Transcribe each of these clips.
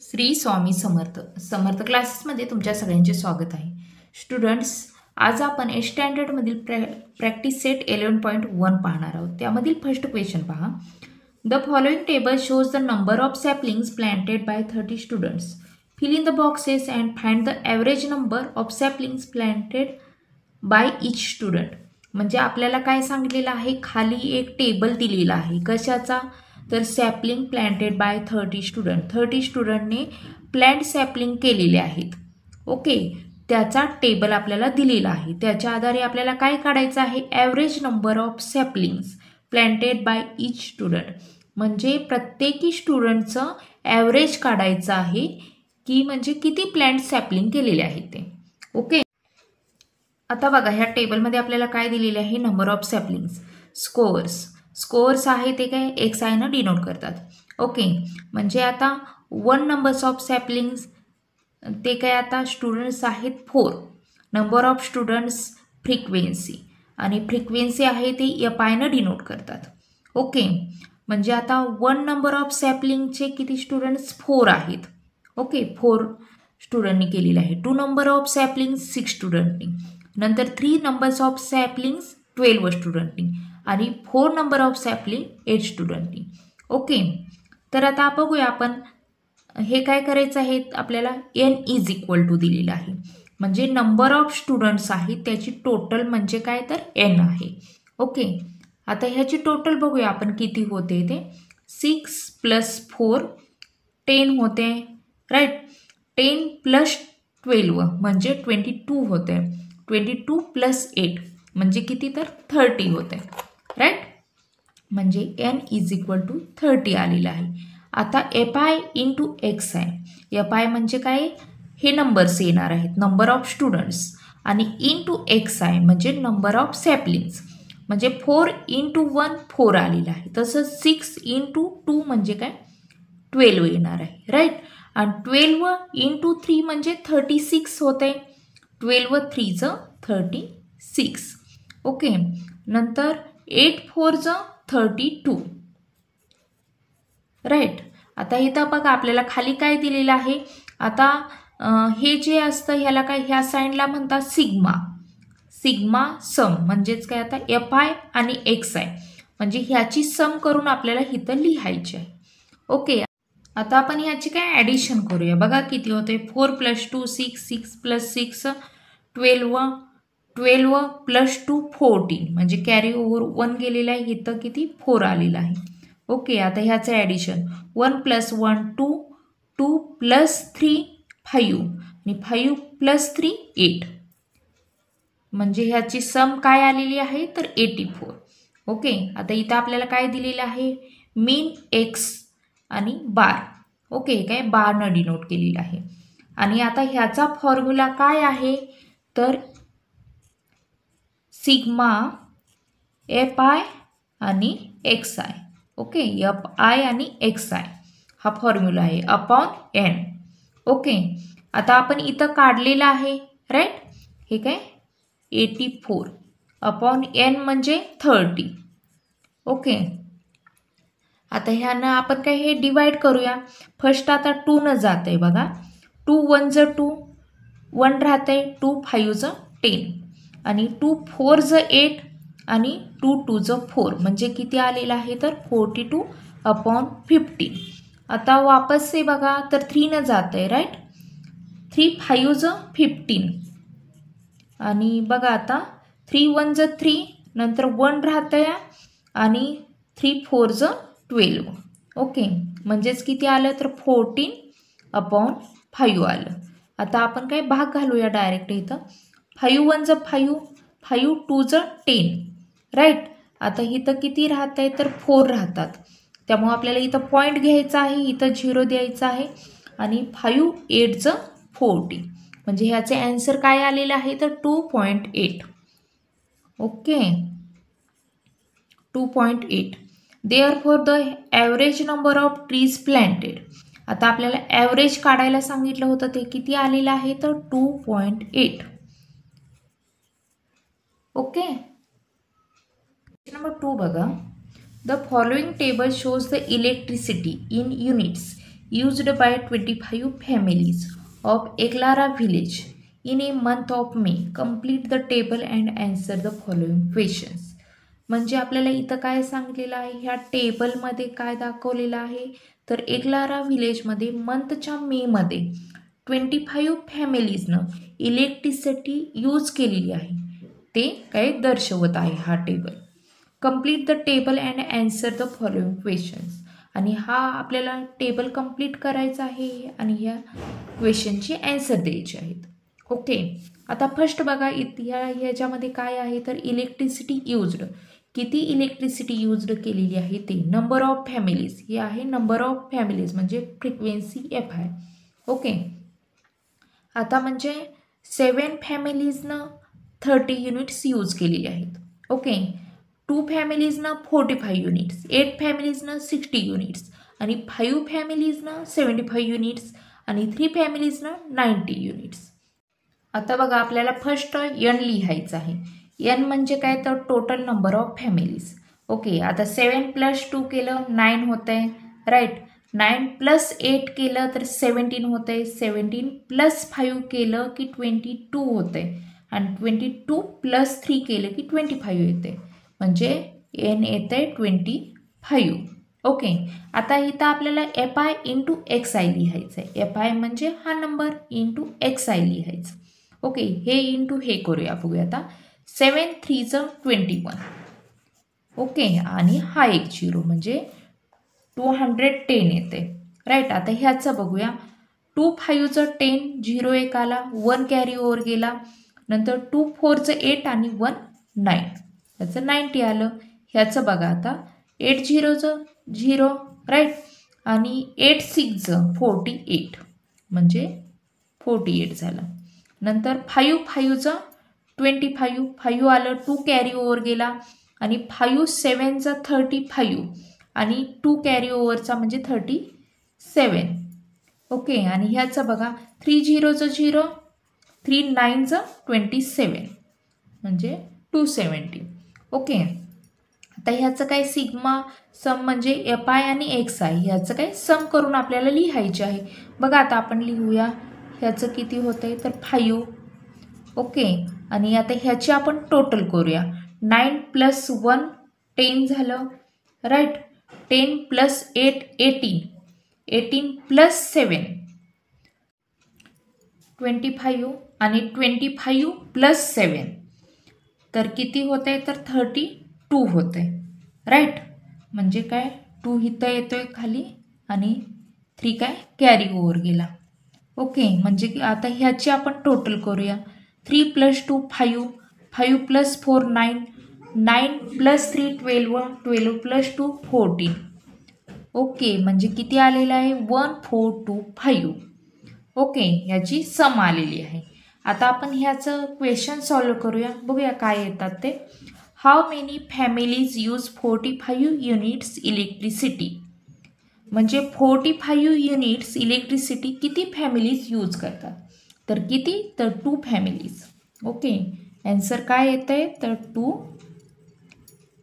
श्री स्वामी समर्थ समर्थ क्लासेसमध्ये तुमच्या सगळ्यांचे स्वागत आहे. स्टुडंट्स, आज आपण 8th स्टँडर्डमधील प्रॅक्टिस सेट 11.1 पाहणार आहोत. त्यामधील फर्स्ट क्वेश्चन पहा. The following table shows the number of saplings planted by 30 students. Fill in the boxes and find the average number of saplings planted by each student. म्हणजे आपल्याला काय सांगितलेलं आहे, खाली एक टेबल दिलेला आहे. कशाचा? तर सॅपलिंग प्लांटेड बाय 30 स्टुडंट. 30 स्टुडंटने प्लांट सॅपलिंग केलेले आहेत. ओके, त्याचा टेबल आपल्याला दिलेला आहे. त्याच्या आधारे आपल्याला काय काढायचं आहे? Average number of saplings planted by each student. म्हणजे प्रत्येकी स्टुडंटचं ॲव्हरेज काढायचं आहे की म्हणजे किती प्लांट सॅपलिंग केलेले आहेत ते. ओके, आता बघा ह्या टेबलमध्ये आपल्याला काय दिलेले आहे? Number of सॅपलिंग्स. स्कोअर्स आहे ते काय एक्स आयनं डिनोट करतात. ओके, म्हणजे आता 1 नंबर्स ऑफ सॅपलिंग्स ते काय आता स्टुडंट्स आहेत 4. नंबर ऑफ स्टुडंट्स फ्रिक्वेन्सी, आणि फ्रिक्वेन्सी आहे ते एफ आयनं डिनोट करतात. ओके, म्हणजे आता 1 नंबर ऑफ सॅपलिंगचे किती स्टुडंट्स? 4 आहेत. ओके, 4 स्टुडंटनी केलेलं आहे. 2 नंबर ऑफ सॅपलिंग्स 6 स्टुडंटनी. नंतर 3 नंबर्स ऑफ सॅपलिंग्स 12 स्टुडंटनी आणि 4 नंबर ऑफ सॅपलिंग 8 स्टुडंटनी. ओके, तर आता बघूया आपण हे काय करायचं आहे. आपल्याला n इज इक्वल टू दिलेलं आहे. म्हणजे नंबर ऑफ स्टुडंट्स आहेत त्याची टोटल म्हणजे काय तर n आहे. ओके, आता ह्याची टोटल बघूया आपण किती होते ते. 6 + 4 10 होते, राईट. 10 + 12 म्हणजे 22 होते. 22 + 8 म्हणजे किती तर 30 होते, राईट. म्हणजे n इज इक्वल टू 30 आलेलं आहे. आता F I into X I. F I म्हणजे काय? हे नंबर्स येणार आहेत, नंबर ऑफ स्टुडंट्स, आणि इंटू एक्स आय म्हणजे नंबर ऑफ सॅपलिंग्स. म्हणजे 4 × 1 4 आलेलं आहे. तसंच 6 × 2 म्हणजे काय? 12 येणार आहे, राईट. आणि 12 × 3 म्हणजे 36 होते. 12 3 36. ओके, नंतर 8 4 32, राईट. आता इथं बघा आपल्याला खाली काय दिलेलं आहे. आता हे जे असतं ह्याला काय, ह्या साईनला म्हणतात सिग्मा सम. म्हणजेच काय, आता एफ आय आणि एक्स आय म्हणजे ह्याची सम करून आपल्याला इथं लिहायची आहे. ओके, आता आपण ह्याची काय ॲडिशन करूया. बघा किती होते. 4 + 2 6, 6 + 6 12, 12 + 2 14 म्हणजे कॅरी ओव्हर 1 गेलेला आहे. इथं किती 4 आलेला आहे. ओके, आता ह्याचं ॲडिशन 1 + 1 2, 2 + 3 5 आणि 5 + 3 8 म्हणजे ह्याची सम काय आलेली आहे तर 84. ओके, आता इथं आपल्याला काय दिलेलं आहे? मीन एक्स आणि बार. ओके, काय बारनं डिनोट केलेलं आहे. आणि आता ह्याचा फॉर्म्युला काय आहे तर सिग्मा एफ आय आणि X I. Okay, F I आणि एक्स आय हा फॉर्म्युला आहे अपॉन n. ओके, आता आपण इथं काढलेलं आहे, राईट. हे काय 84 अपॉन n म्हणजे 30. ओके, आता ह्यानं आपण काय हे डिवाइड करूया. फर्स्ट आता 2 न जात आहे बघा. 2 1 2, 1 राहते. 2 5 10 आणि 2 4 8 आणि 2 2 4 म्हणजे किती आलेलं आहे तर 42 अपॉन 15. आता वापस आहे बघा तर 3 न जात आहे, राईट. 3 5 15 आणि बघा आता 3 1 3 नंतर 1 राहतं आहे आणि 3 4 12. ओके, म्हणजेच किती आलं तर 14 अपॉन 5 आलं. आता आपण काय भाग घालूया डायरेक्ट इथं. 5 1 5, 5 2 10, राईट. आता इथं किती राहत आहे तर 4 राहतात. त्यामुळे आपल्याला इथं पॉईंट घ्यायचा आहे, इथं 0 द्यायचं आहे आणि 5 8 40 म्हणजे ह्याचे ॲन्सर काय आलेलं आहे तर 2.8. Okay, 2.8. Therefore the average number of trees planted. आता आपल्याला ॲव्हरेज काढायला सांगितलं होतं ते किती आलेलं आहे तर 2.8. ओके, नंबर 2 बघा. The following table shows the electricity in units used by 25 families of Eklara village in a month of May. Complete the table and answer the following questions. म्हणजे आपल्याला इथं काय सांगलेलं आहे, ह्या टेबलमध्ये काय दाखवलेलं आहे, तर एकलारा व्हिलेजमध्ये मंथच्या मेमध्ये 25 फॅमिलीजनं इलेक्ट्रिसिटी यूज केलेली आहे, ते काय दर्शवत आहे हा table. Complete the table and answer the following questions. आणि हा आपल्याला टेबल कंप्लीट करायचा आहे आणि ह्या क्वेश्चनची आन्सर द्यायची आहेत. ओके, आता फर्स्ट बघा ह्याच्यामध्ये काय आहे, तर इलेक्ट्रिसिटी यूज्ड, किती इलेक्ट्रिसिटी यूज्ड केलेली आहे ते. नंबर ऑफ फॅमिलीज, हे आहे नंबर ऑफ फॅमिलीज म्हणजे फ्रिक्वेन्सी FI. ओके, आता म्हणजे 7 फॅमिलीजनं 30 युनिट्स यूज केलेली आहेत. ओके, 2 फॅमिलीजनं 45 युनिट्स, 8 फॅमिलीजनं 60 युनिट्स आणि 5 फॅमिलीजनं 75 युनिट्स आणि 3 फॅमिलीजनं 90 युनिट्स. आता बघा आपल्याला फर्स्ट N लिहायचं आहे. N म्हणजे काय, तर total number of families. Okay, आता 7 + 2 केलं 9 होतं आहे, राईट. 9 + 8 केलं तर 17 होतं आहे. 17 + 5 केलं की 22 होतं आहे आणि 22 + 3 केलं की 25 येते, म्हणजे N येतं आहे 25. ओके, आता इथं आपल्याला FI × XI लिहायचं आहे. FI म्हणजे हा नंबर × XI लिहायचं. ओके, हे इंटू हे करूया, बघूया आता. 7 × 3 = 21. ओके, आणि हा एक 0 म्हणजे 210 येते, राईट. आता ह्याचं बघूया. 2 × 5 = 10, 0 1 आला, 1 कॅरी ओव्हर गेला. नंतर 2 × 4 = 8 आणि 1 9, याचं 90 आलं. ह्याचं बघा आता. 8 × 0 = 0, राईट. आणि 8 × 6 = 48 म्हणजे 48 झालं. नंतर 5 × 5 = 25, 5 आलं, 2 कॅरी ओव्हर गेला आणि 5 × 7 = 35 आणि 2 कॅरी ओव्हरचा म्हणजे 37. ओके, आणि ह्याचं बघा. 3 × 0 = 0, 3 × 9 = 27 म्हणजे 270. ओके, आता ह्याचं काय सिग्मा सम म्हणजे FI आणि XI ह्याचं काय सम करून आपल्याला लिहायचे आहे. बघा आता आपण लिहूया. ह्याचं किती होतं आहे, तर 5. ओके, आणि आता ह्याची आपण टोटल करूया. 9 + 1 10 झालं, राईट. 10 + 8 18, 18 + 7 25 आणि 25 + 7 तर किती होतं आहे, तर 32 होतं आहे, राईट. म्हणजे काय, 2 इथं येतो आहे खाली आणि 3 काय कॅरी ओव्हर गेला. ओके, म्हणजे आता ह्याची आपण टोटल करूया. 3 + 2 5, 5 + 4 9, 9 + 3 12, 12 + 2 14. ओके, म्हणजे किती आलेलं आहे, 1425. ओके, ह्याची सम आलेली आहे. आता आपण ह्याचं क्वेश्चन सॉल्व्ह करूया, बघूया काय येतात ते. How many families use 45 units electricity. म्हणजे 45 युनिट्स इलेक्ट्रिसिटी किती फॅमिलीज यूज करतात, तर किती, तर 2 फॅमिलीज. ओके, आन्सर काय येतं आहे, तर 2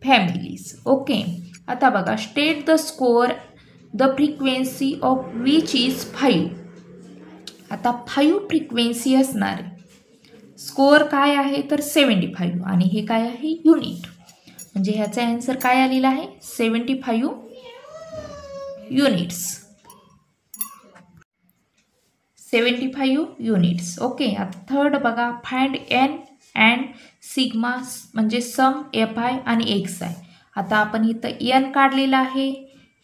फॅमिलीज. ओके, आता बघा. State the score the frequency of which is 5. आता 5 फ्रिक्वेन्सी असणार आहे. स्कोअर काय आहे, तर 75 आणि हे काय आहे, युनिट. म्हणजे ह्याचा आन्सर काय आलेला आहे, 75 युनिट्स. 75 युनिट्स. ओके, आता थर्ड बघा. फाइंड N अँड सिग्मा म्हणजे सम FI आणि XI. आता आपण इथं N काढलेला आहे,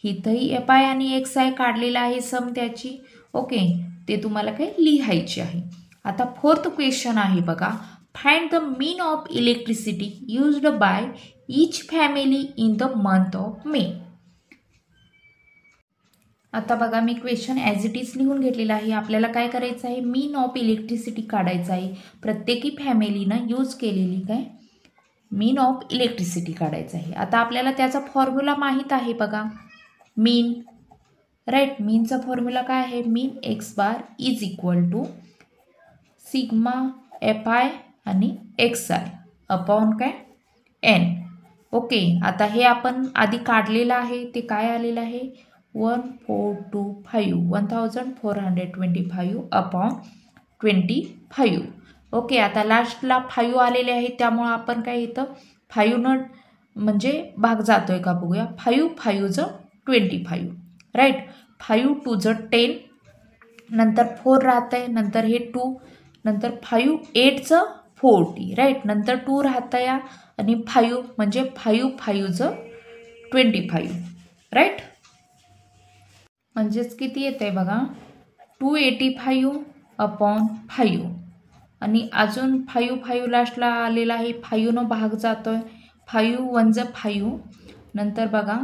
इथंही FI आणि XI काढलेला आहे सम त्याची. ओके, ते तुम्हाला काय लिहायचे आहे. आता फोर्थ क्वेश्चन आहे बघा. Find the mean of electricity used by each family in the month of May. आता बघा मी क्वेश्चन ॲज इट इज लिहून घेतलेला आहे. आपल्याला काय करायचं आहे, मीन ऑफ इलेक्ट्रिसिटी काढायचं आहे. प्रत्येकी फॅमिलीनं यूज केलेली काय मीन ऑफ इलेक्ट्रिसिटी काढायचं आहे. आता आपल्याला त्याचा फॉर्म्युला माहीत आहे बघा, मीन, राईट. मीनचा फॉर्म्युला काय आहे, mean x bar is equal to sigma FI आणि XI अपॉन काय N. ओके, आता हे आपण आधी काढलेलं आहे, ते काय आलेलं आहे, 1425 1425 अपॉन 25. ओके, आता लास्टला 5 आलेले आहे, त्यामुळं आपण काय येतं 5 न म्हणजे भाग जातोय का बघूया. 5 5 25 राईट. 5 2 10, नंतर 4 राहत आहे, नंतर हे 2, नंतर 5 8 40 राईट, नंतर 2 राहत आहे आणि 5 म्हणजे 5 5 25 राईट. म्हणजेच किती येत आहे बघा 285 अपॉन 5 आणि अजून 5 5 लास्टला आलेला आहे, 5 न भाग जातोय, 5 1 5, नंतर बघा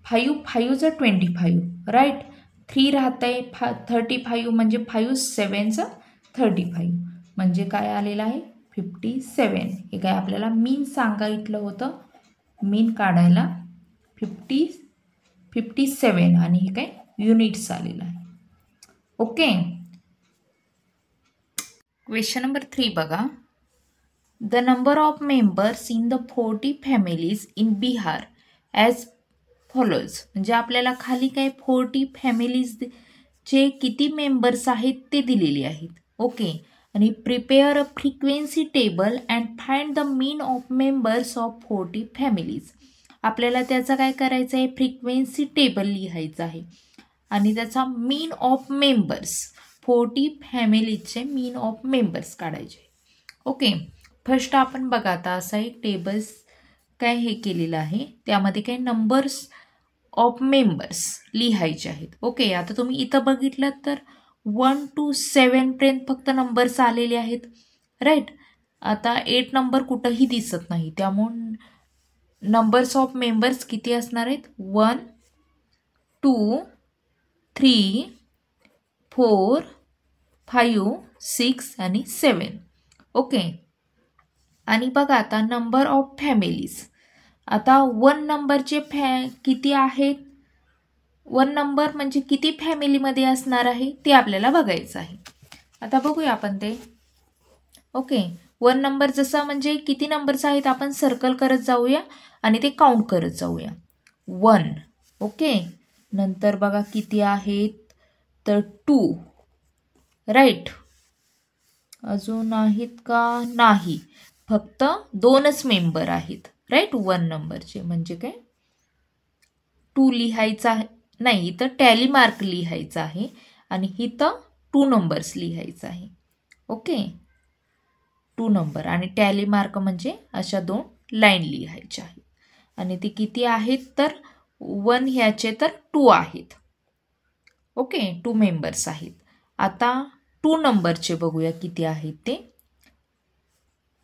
5 5 25 राईट. 3 राहत आहे 35 म्हणजे 5 7 35 म्हणजे काय आलेलं आहे 57. हे काय आपल्याला मीन सांगितलं होतं, मीन काढायला 57 आणि हे काय युनिट्स आलेलं आहे. ओके, क्वेश्चन नंबर 3 बघा. The number of members in the 40 families in Bihar as follows. म्हणजे आपल्याला खाली काय 40 फॅमिलीजचे किती मेंबर्स आहेत ते दिलेले आहेत. ओके, आणि prepare a frequency table and find the mean of members of 40 families. आपल्याला त्याचा काय करायचं आहे फ्रिक्वेन्सी टेबल लिहायचं आहे आणि त्याचा मीन ऑफ मेंबर्स 40 फॅमिलीजचे मीन ऑफ मेंबर्स काढायचे. ओके, फर्स्ट आपण बघा आता असा एक टेबल्स काय हे केलेलं आहे, त्यामध्ये काही नंबर्स ऑफ मेंबर्स लिहायचे आहेत. ओके, आता तुम्ही इथं बघितलं तर 1 to 7 पर्यंत फक्त नंबर्स आलेले आहेत राईट. आता 8 नंबर कुठंही दिसत नाही, त्यामुळे नंबर्स ऑफ मेंबर्स किती असणार आहेत 1 2 3 4 5 6 आणि 7. ओके, आणि बघा आता नंबर ऑफ फॅमिलीज. आता 1 नंबरचे किती आहेत, 1 नंबर म्हणजे किती फॅमिलीमध्ये असणार आहे ते आपल्याला बघायचं आहे. आता बघूया आपण ते. ओके, 1 नंबर जसा म्हणजे किती नंबर्स आहेत आपण सर्कल करत जाऊया आणि ते काउंट करत जाऊया. 1. ओके, नंतर बघा किती आहेत तर 2 राईट. अजून आहेत का नाही, फक्त 2च मेंबर आहेत राईट 1 नंबरचे. म्हणजे काय 2 लिहायचा आहे नाही, इथं टॅली मार्क लिहायचा आहे आणि इथं 2 नंबर्स लिहायचं आहे. ओके, 2 नंबर आणि टॅली मार्क म्हणजे अशा 2 लाईन लिहायच्या आहेत. आणि ते किती आहेत तर 1 ह्याचे तर 2 आहेत. ओके, 2 मेंबर्स आहेत. आता 2 नंबरचे बघूया किती आहेत ते.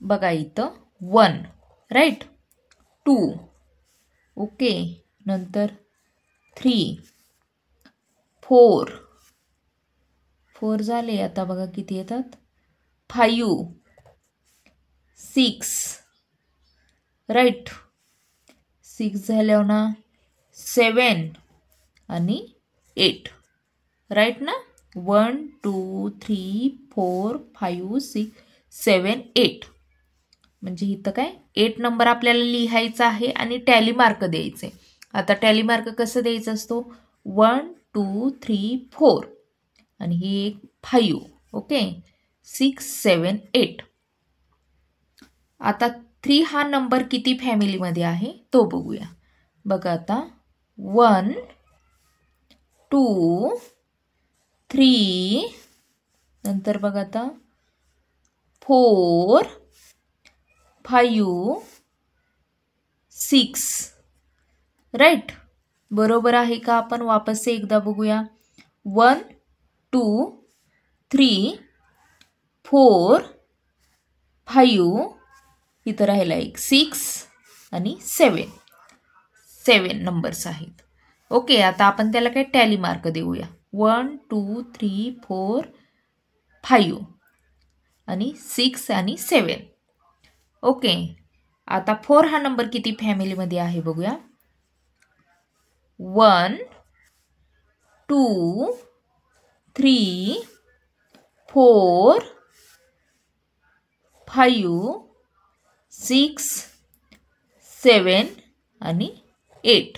बघा इथं 1 राईट, 2 ओके, नंतर 3 4 झाले. आता बघा किती येतात 5 6 राईट, 6 झाल्यावर ना 7 आणि 8 राईट ना. 1 2 3 4 5 6 7 8 म्हणजे इथं काय 8 नंबर आपल्याला लिहायचा आहे आणि टॅली मार्क द्यायचे. आता टॅली मार्क कसं द्यायचा असतो 1 2 3 4 आणि ही एक 5. ओके, 6 7 8. आता 3 हा नंबर किती फॅमिलीमध्ये आहे तो बघूया. बघा आता 1 2 3 नंतर बघा आता 4 5 6 राईट. बरोबर आहे का. आपण वापस एकदा बघूया. 1 2 3 4 5 इथं राहिला एक 6 आणि 7 नंबर्स आहेत. ओके, आता आपण त्याला काय टॅली मार्क देऊया. 1 2 3 4 5 आणि 6 आणि 7. ओके, आता 4 हा नंबर किती फॅमिलीमध्ये आहे बघूया. 1 2 3 4 5 6 7 आणि 8.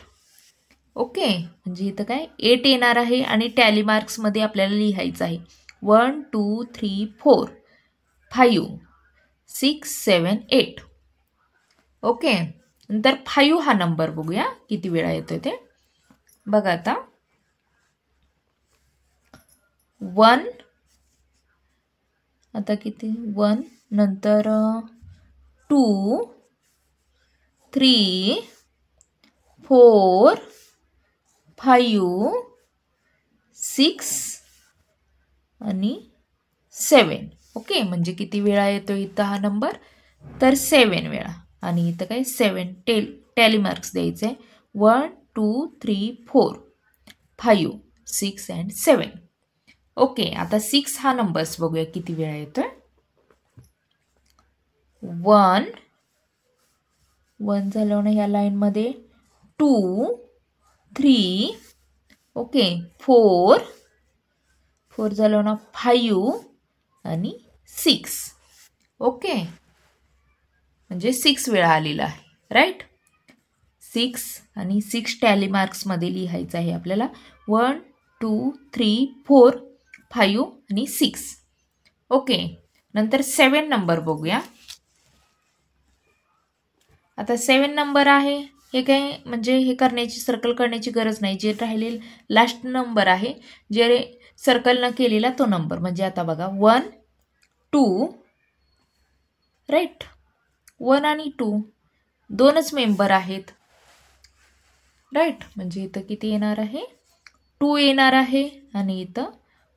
ओके, म्हणजे इथं काय 8 येणार आहे आणि टॅली मार्क्समध्ये आपल्याला लिहायचं आहे 1 2 3 4 5 6 7 8. ओके, नंतर 5 हा नंबर बघूया किती वेळा येतोय ते. बघा आता 1, आता किती 1, नंतर 2 3 4 5 6 आणि 7. ओके, म्हणजे किती वेळा येतो इथं हा नंबर, तर 7 वेळा. आणि इथं काय 7 टॅली मार्क्स द्यायचे 1 2 3 4 5 6 अँड 7. ओके, आता 6 हा नंबर्स बघूया किती वेळा येतोय. 1 झालं ना ह्या लाईनमध्ये, 2 3, ओके 4 झालं ना 5 आणि 6. ओके, म्हणजे 6 वेळा आलेला आहे, राईट. 6 आणि 6 टॅली मार्क्समध्ये लिहायचं आहे आपल्याला 1 2 3 4 5 आणि 6. ओके, नंतर 7 नंबर बघूया. आता 7 नंबर आहे, हे काय म्हणजे हे करण्याची सर्कल करण्याची गरज नाही, जे राहिलेले लास्ट नंबर आहे जे सर्कल न केलेला तो नंबर. म्हणजे आता बघा 1 2, राईट, 1 आणि 2 दोनच मेंबर आहेत, राईट. म्हणजे इथं किती येणार आहे 2 येणार आहे आणि इथं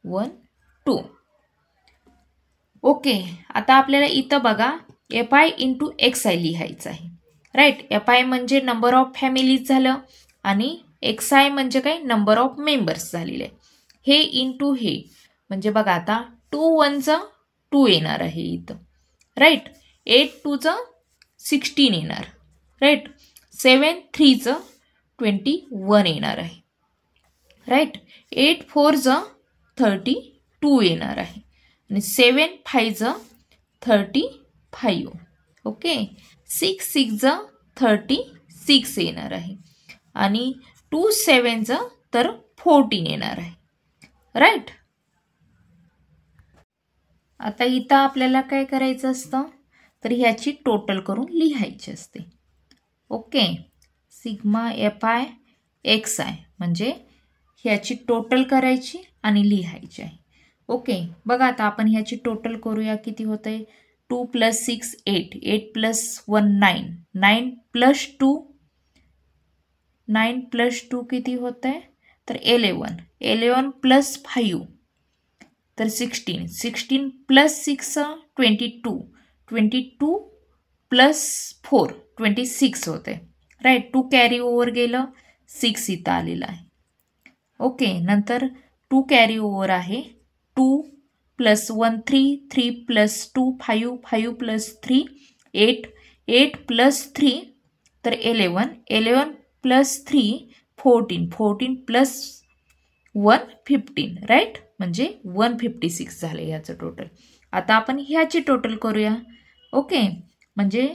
1 2. ओके, आता आपल्याला इथं बघा FI इंटू XI लिहायचं आहे, राईट. FI म्हणजे नंबर ऑफ फॅमिलीज झालं आणि XI म्हणजे काय नंबर ऑफ मेंबर्स झालेले. हे इंटू हे म्हणजे बघा आता 2 1चं 2 येणार आहे इथं, राईट. 8 2चं 16 येणार, राईट. 7 3चं 21 येणार आहे, राईट. 8 4चं 32 येणार आहे आणि 7 5चं 35. ओके, 6 6चं 36 येणार आहे आणि 2 7चं तर 14 येणार आहे, राईट. आता इथं आपल्याला काय करायचं असतं, तर ह्याची टोटल करून लिहायची असते. ओके, सिग्मा FI XI म्हणजे ह्याची टोटल करायची आणि लिहायची आहे. ओके, बघा आता आपण ह्याची टोटल करूया. किती होतं आहे 2 + 6 8, 8 + 1 9, 9 + 2, 9 + 2 किती होतं आहे तर 11, 11 + 5 तर 16, 16 + 6 22, 22 + 4 26 होते, राईट. 2 कॅरी ओव्हर गेलं, 6 इथं आलेलं आहे. ओके, नंतर 2 कॅरी ओव्हर आहे 2 + 1 3, 3 + 2 5, 5 + 3 8, 8 + 3 तर 11, 11 + 3 14, 14 + 1 15, राईट. म्हणजे 156 झाले ह्याचं टोटल. आता आपण ह्याची टोटल करूया. ओके, म्हणजे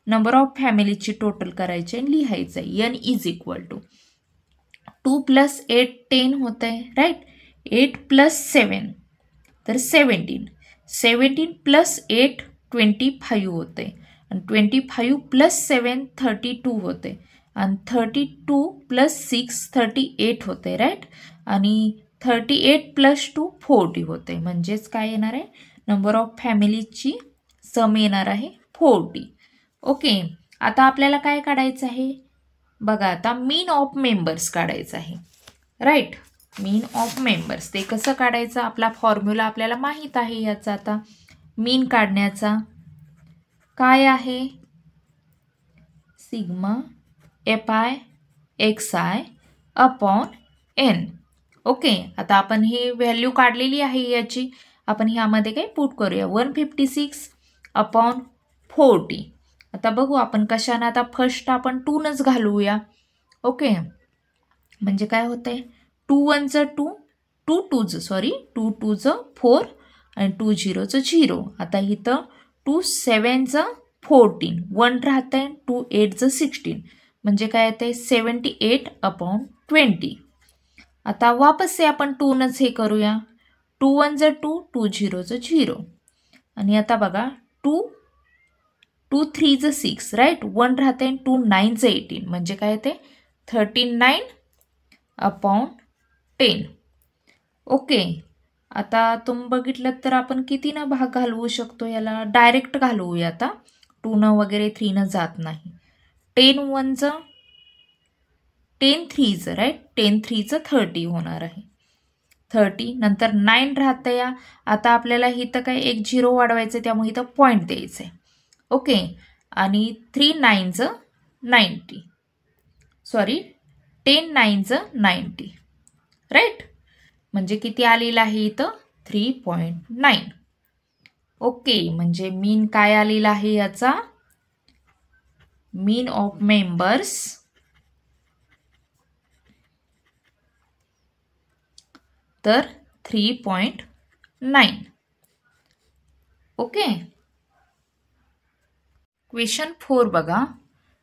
नंबर ऑफ फॅमिलीची टोटल करायची आणि लिहायचं आहे. N = 2 + 8 10 होत आहे, राईट. 8 + 7 तर 17, 17 + 8 25 होते आणि 25 + 7 32 होते आणि 32 + 6 38 होते, राईट. आणि 38 + 2 40 होते. म्हणजेच काय येणार आहे नंबर ऑफ फॅमिलीची सम येणार आहे 40. ओके, आता आपल्याला काय काढायचं आहे बघा, आता मीन ऑफ मेंबर्स काढायचं आहे, राईट. मीन ऑफ मेंबर्स ते कसं काढायचं, आपला फॉर्म्युला आपल्याला माहीत आहे याचा. आता मीन काढण्याचा काय आहे sigma FI XI upon N. Okay, आता आपण हे व्हॅल्यू काढलेली आहे याची, आपण ह्यामध्ये काय पुट करूया 156 अपॉन 40. आता बघू आपण कशानं, आता फर्स्ट आपण 2 नच घालूया. ओके, म्हणजे काय होतं आहे 2 1चं 2, 2 2चं 2चं 4 आणि 2 0चं 0. आता इथं 2 7चं 14, 1 राहतं आहे, 2 8चं 16 म्हणजे काय येतं आहे 78 अपॉन 20. आता वापस से आपण 2नच हे करूया. 2 1 ज 2, 2 0 ज 0. आणि आता बघा 2 3 ज 6, राईट. 1 राहते आणि 2 9 ज 18, म्हणजे काय ते 39/10. ओके. आता तुम्ही बघितलं तर आपण कितीनं भाग घालवू शकतो याला? डायरेक्ट घालवूया आता. 2 वगैरे 3 जात नाही. 10 1 ज 10 3 ज, राईट. 10 3 ज 30 होणार आहे. 30. नंतर 9 राहतं या. आता आपल्याला इथं काय एक 0 वाढवायचं, त्यामुळे इथं पॉईंट द्यायचं आहे. ओके. आणि 3 9 ज 90. सॉरी, 10 9 ज 90, राईट. म्हणजे किती आलेलं आहे इथं? 3.9. ओके. म्हणजे मीन काय आलेला आहे याचा? मीन ऑफ मेंबर्स तर 3.9. ओके. क्वेश्चन 4 बघा.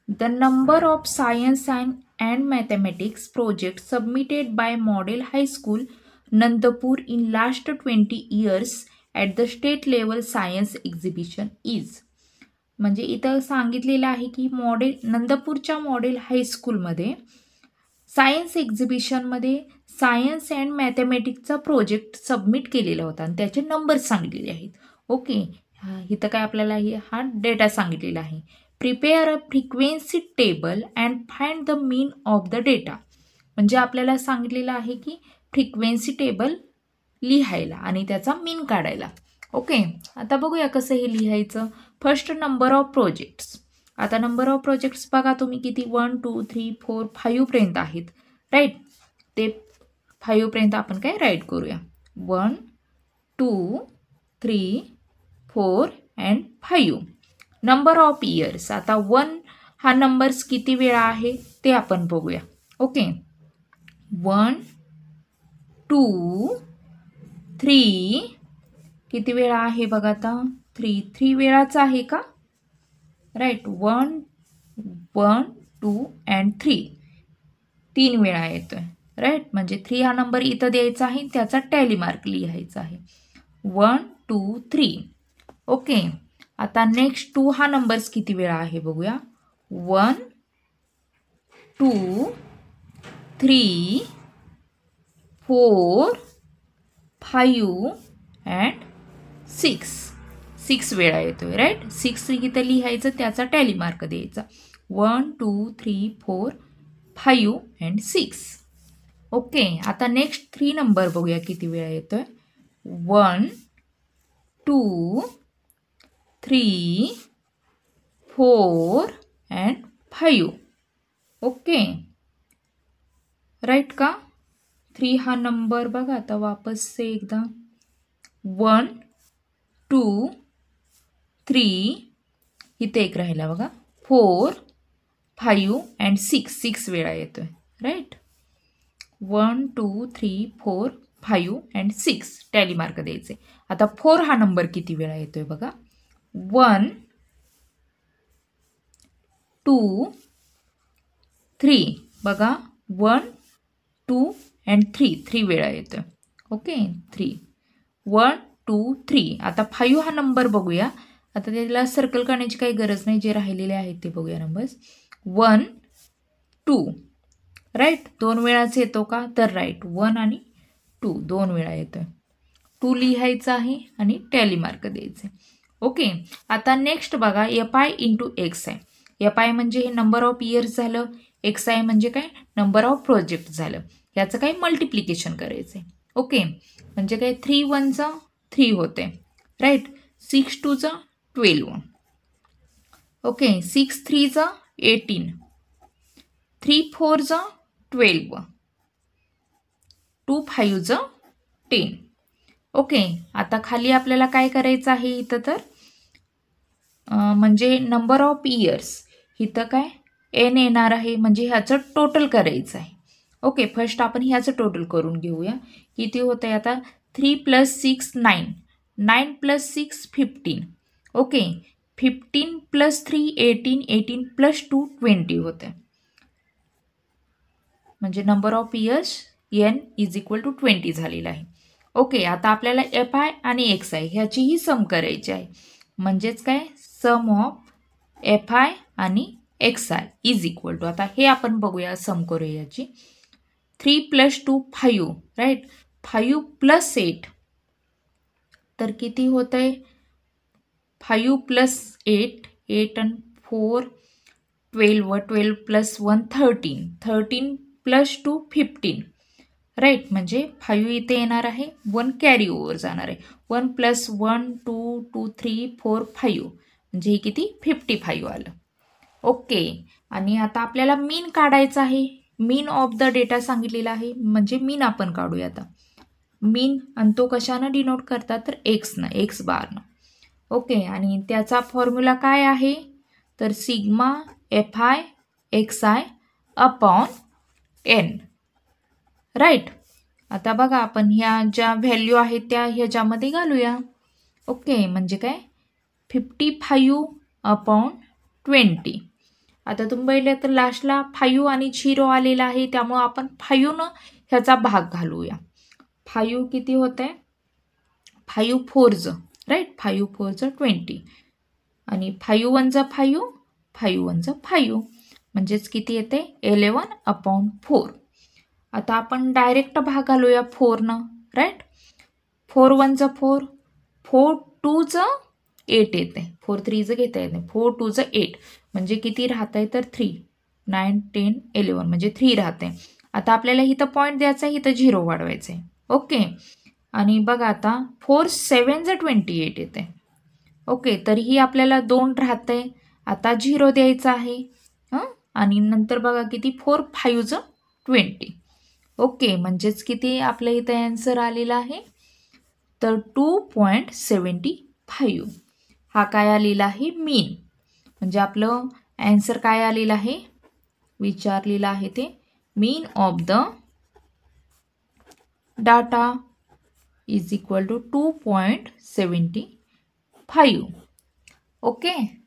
The number of science and mathematics project submitted by model high school Nandpur in last 20 years at the state level science exhibition is. म्हणजे इथं सांगितलेलं आहे की नंदपूरच्या मॉडेल हायस्कूलमध्ये सायन्स एक्झिबिशनमध्ये सायन्स अँड मॅथमॅटिक्सचा प्रोजेक्ट सबमिट केलेला होता आणि त्याचे नंबर्स सांगितलेले आहेत. ओके. इथं काय आपल्याला हा डेटा सांगितलेला आहे. Prepare a frequency table and find the mean of the data. म्हणजे आपल्याला सांगितलेलं आहे की फ्रिक्वेन्सी टेबल लिहायला आणि त्याचा मीन काढायला. ओके. आता बघूया कसं हे लिहायचं. First number of projects. आता नंबर ऑफ प्रोजेक्ट्स बघा तुम्ही किती 1 2 3 4 5 पर्यंत आहेत, राईट. ते 5 पर्यंत आपण काय राईट करूया. 1 2 3 4 अँड 5. Number of years. आता 1 हा नंबर्स किती वेळा आहे ते आपण बघूया. ओके. 1 2 3 किती वेळा आहे बघा आता? 3 वेळाचा आहे का? राईट. 1 1 2 अँड 3 वेळा येतोय, राईट. म्हणजे 3 हा नंबर इथं द्यायचा आहे, त्याचा टॅली मार्क लिहायचा आहे. 1 2 3. ओके. आता नेक्स्ट 2 हा नंबर्स किती वेळा आहे बघूया. 1 2 3 4 5 अँड 6 वेळा येतोय, राईट. 6 इथं लिहायचं, त्याचा टॅली मार्क द्यायचा. 1 2 3 4 5 अँड 6. ओके. आता नेक्स्ट 3 नंबर बघूया किती वेळा येतोय. 1 2 3 4 अँड 5. ओके, राईट का? 3 हा नंबर बघा आता वापस से एकदा. 1 2 3 इथे एक राहिला बघा. 4 5 अँड 6 वेळा येतोय, राईट. 1 2 3 4 5 अँड 6 टॅली मार्क द्यायचे. आता 4 हा नंबर किती वेळा येतोय बघा. 1 2 3 बघा. 1 2 अँड 3 वेळा येतोय. ओके. 3 1 2 3. आता 5 हा नंबर बघूया. आता त्याला सर्कल करण्याची काही गरज नाही, जे राहिलेले आहेत ते बघूया नंबर्स. 1 2, राईट. 2 वेळाच येतो का? तर राईट. 1 आणि 2 2 वेळा येतोय. 2 लिहायचं आहे आणि टॅली मार्क द्यायचे. ओके. आता नेक्स्ट बघा, FI इंटू एक्स आहे. FI म्हणजे हे नंबर ऑफ इयर्स झालं. XI म्हणजे काय? नंबर ऑफ प्रोजेक्ट झालं. याचं काय? मल्टिप्लिकेशन करायचं आहे. ओके. म्हणजे काय? 3 1 चा 3 होते, राईट. 6 2 चा 12. ओके. 6 3 चा 18. 3 4 चा 12. 2 5 चा 10. ओके. आता खाली आपल्याला काय करायचं आहे इथं तर म्हणजे नंबर ऑफ इयर्स इथं काय n येणार आहे, म्हणजे ह्याचं टोटल करायचं आहे. ओके. फर्स्ट आपण ह्याचं टोटल करून घेऊया. किती होतं आहे आता? 3 + 6 9. 9 + 6 15. ओके. 15 + 3 18. 18 + 2 20 होते. म्हणजे number of years n is equal to 20 झालेला आहे. ओके, आता आपल्याला FI आणि XI ह्याचीही सम करायची आहे. म्हणजेच काय, सम ऑफ FI आणि XI इज इक्वल टू, आता हे आपण बघूया, सम करूया याची. 3 + 2 5, राईट. 5 + 8 तर किती होत आहे, 5 + 8, 8 आणि 4 12, 12 + 1 13, 13 + 2 15, राईट. म्हणजे 5 इथे येणार आहे, 1 कॅरी ओव्हर जाणार आहे. 1 + 1 2 2 3 4 5 म्हणजे हे किती, 55 आलं. ओके, आणि आता आपल्याला मीन काढायचा आहे. मीन ऑफ द डेटा सांगितलेला आहे, म्हणजे मीन आपण काढूया आता. मीन, आणि तो कशानं डिनोट करतात, तर एक्सनं, एक्स बारनं. ओके, आणि त्याचा फॉर्म्युला काय आहे, तर sigma FI XI upon n, right. आता बघा, आपण ह्या ज्या व्हॅल्यू आहेत त्या ह्याच्यामध्ये घालूया. ओके, म्हणजे काय, 55 अपॉन 20. आता तुम्ही पाहिलं तर लास्टला 5 आणि 0 आलेला आहे, त्यामुळं आपण 5नं ह्याचा भाग घालूया. 5 किती होत आहे, 5 4, राईट. 5 4 20 आणि 5 1 5, 5 1 5 म्हणजेच किती येते, 11 अपॉन 4. आता आपण डायरेक्ट भाग घालूया 4नं, राईट. 4 1 4, 4 2 8 येते, 4 3 घेता येते, 4 2 8 म्हणजे किती राहत आहे, तर 3, 9 10 11 म्हणजे 3 राहते. आता आपल्याला इथं पॉईंट द्यायचा आहे, इथं 0 वाढवायचं आहे. ओके, आणि बघा आता 4 7 28 येते. ओके, तरीही आपल्याला 2 राहतंय, आता 0 द्यायचा आहे. आणि नंतर बघा किती, 4 5 20. ओके, म्हणजेच किती आपल्या इथं ॲन्सर आलेला आहे, तर 2.75. हा काय आलेला आहे, मीन. म्हणजे आपलं ॲन्सर काय आलेलं आहे, विचारलेलं आहे ते mean of the data is equal to 2.75. Okay,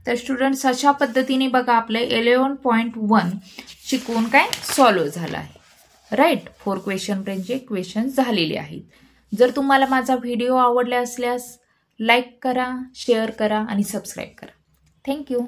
तर स्टुडंट्स अशा पद्धतीने बघा आपलं 11.1 शिकवून काय सॉल्व्ह झालं आहे, राईट. 4 क्वेश्चनपर्यंतचे क्वेश्चन झालेले आहेत. जर तुम्हाला माझा व्हिडिओ आवडला असल्यास लाईक करा, शेअर करा आणि सबस्क्राईब करा. थँक्यू.